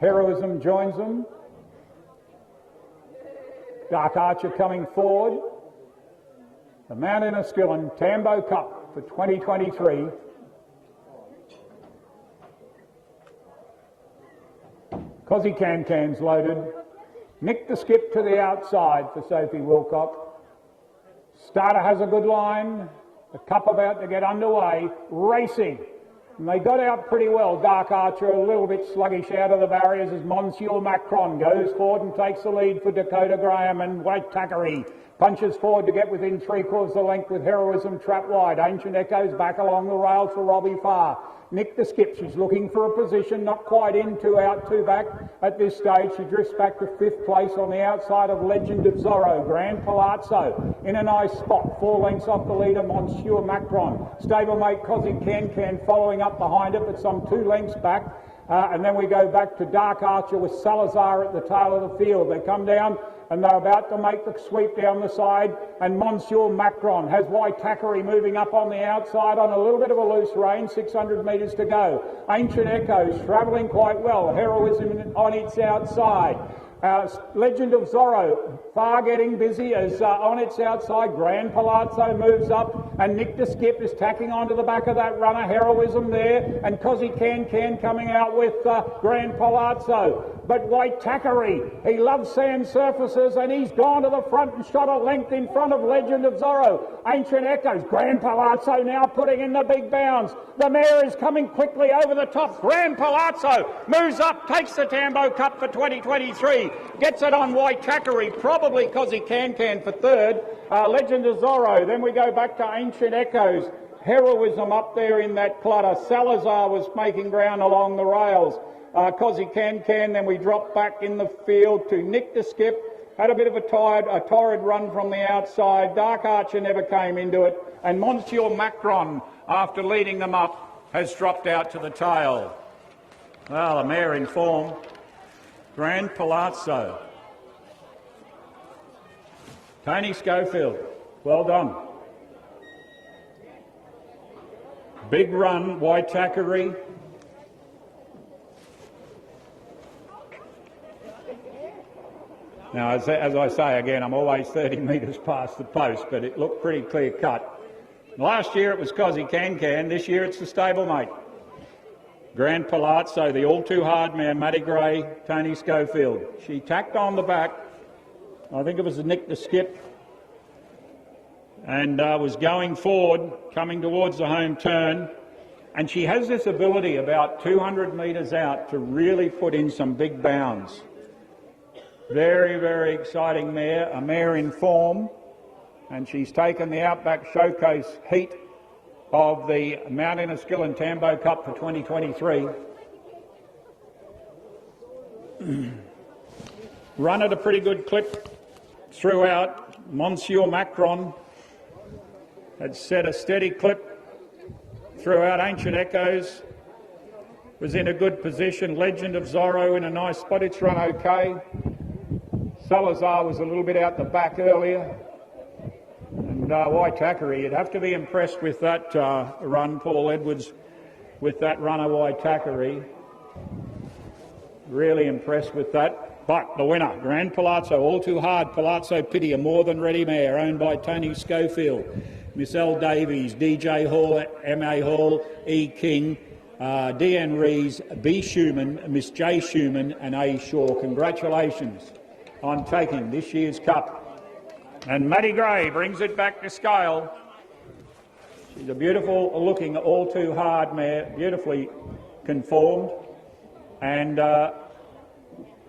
Heroism joins them. Dark Archer coming forward. The Mount Enniskillen Tambo Cup for 2023. Cozzy Can-Can's loaded. Nick the Skip to the outside for Sophie Wilcock. Starter has a good line. The cup about to get underway. Racing. And they got out pretty well. Dark Archer a little bit sluggish out of the barriers as Monsieur Macron goes forward and takes the lead for Dakota Graham, and White Tackery punches forward to get within 3/4 of the length with Heroism trapped wide. Ancient Echoes back along the rails for Robbie Farr. Nick the Skip, she's looking for a position, not quite in, 2 out, 2 back at this stage. She drifts back to 5th place on the outside of Legend of Zorro. Grand Palazzo in a nice spot, 4 lengths off the leader, Monsieur Macron. Stablemate Cozzy Can-Can following up behind it, but some 2 lengths back. And then we go back to Dark Archer with Salazar at the tail of the field. They come down and they're about to make the sweep down the side, and Monsieur Macron has White Tackery moving up on the outside on a little bit of a loose rein, 600 metres to go. Ancient Echoes travelling quite well, Heroism on its outside. Legend of Zorro, far getting busy as on its outside, Grand Palazzo moves up, and Nick the Skip is tacking onto the back of that runner, Heroism there, and Cozzy Can-Can coming out with Grand Palazzo. But White Tackery, he loves sand surfaces, and he's gone to the front and shot a length in front of Legend of Zorro. Ancient Echoes, Grand Palazzo now putting in the big bounds. The mare is coming quickly over the top. Grand Palazzo moves up, takes the Tambo Cup for 2023. Gets it on White Tackery, probably Cozzy Can-Can for 3rd. Legend of Zorro. Then we go back to Ancient Echoes. Heroism up there in that clutter. Salazar was making ground along the rails. Cozzy Can-Can. Then we drop back in the field to Nick the Skip. Had a bit of a torrid run from the outside. Dark Archer never came into it. And Monsieur Macron, after leading them up, has dropped out to the tail. Well, the mare in form. Grand Palazzo. Tony Schofield, well done. Big run, White Tackery. Now, as I say again, I'm always 30 metres past the post, but it looked pretty clear cut. Last year it was Cozzy Can-Can, this year it's the stablemate. Grand Palazzo, the all-too-hard mare, Matty Gray, Tony Schofield. She tacked on the back, I think it was Nick the Skip, and was going forward, coming towards the home turn. And she has this ability about 200 metres out to really put in some big bounds. Very, very exciting mare, a mare in form, and she's taken the Outback Showcase heat of the Mount Enniskillen Tambo Cup for 2023. Run at a pretty good clip throughout. Monsieur Macron had set a steady clip throughout. Ancient Echoes was in a good position. Legend of Zorro in a nice spot. It's run okay. Salazar was a little bit out the back earlier. And White Tackery, you'd have to be impressed with that run, Paul Edwards, with that runner, White Tackery. Really impressed with that. But the winner, Grand Palazzo, all too hard. Palazzo Pity, a more than ready mare, owned by Tony Schofield. Miss L. Davies, DJ Hall, M.A. Hall, E. King, D.N. Rees, B. Schumann, Miss J. Schumann and A. Shaw. Congratulations on taking this year's cup. And Matty Gray brings it back to scale. She's a beautiful looking, all too hard mare, beautifully conformed. And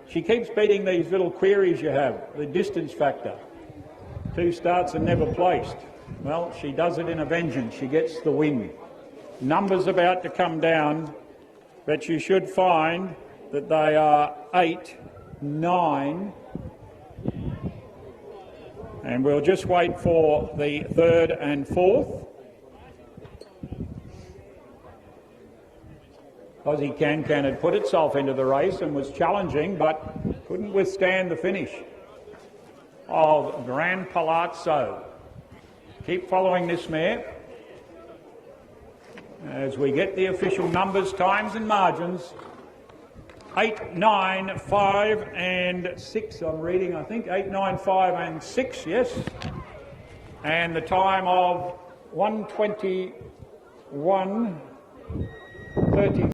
she keeps beating these little queries you have, the distance factor. 2 starts and never placed. Well, she does it in a vengeance. She gets the win. Numbers about to come down, but you should find that they are 8, 9, and we'll just wait for the 3rd and 4th. Cozzy Can-Can had put itself into the race and was challenging, but couldn't withstand the finish of Grand Palazzo. Keep following this mare as we get the official numbers, times and margins 8, 9, 5 and 6 I'm reading, I think. 8, 9, 5 and 6, yes. And the time of 1:21:30.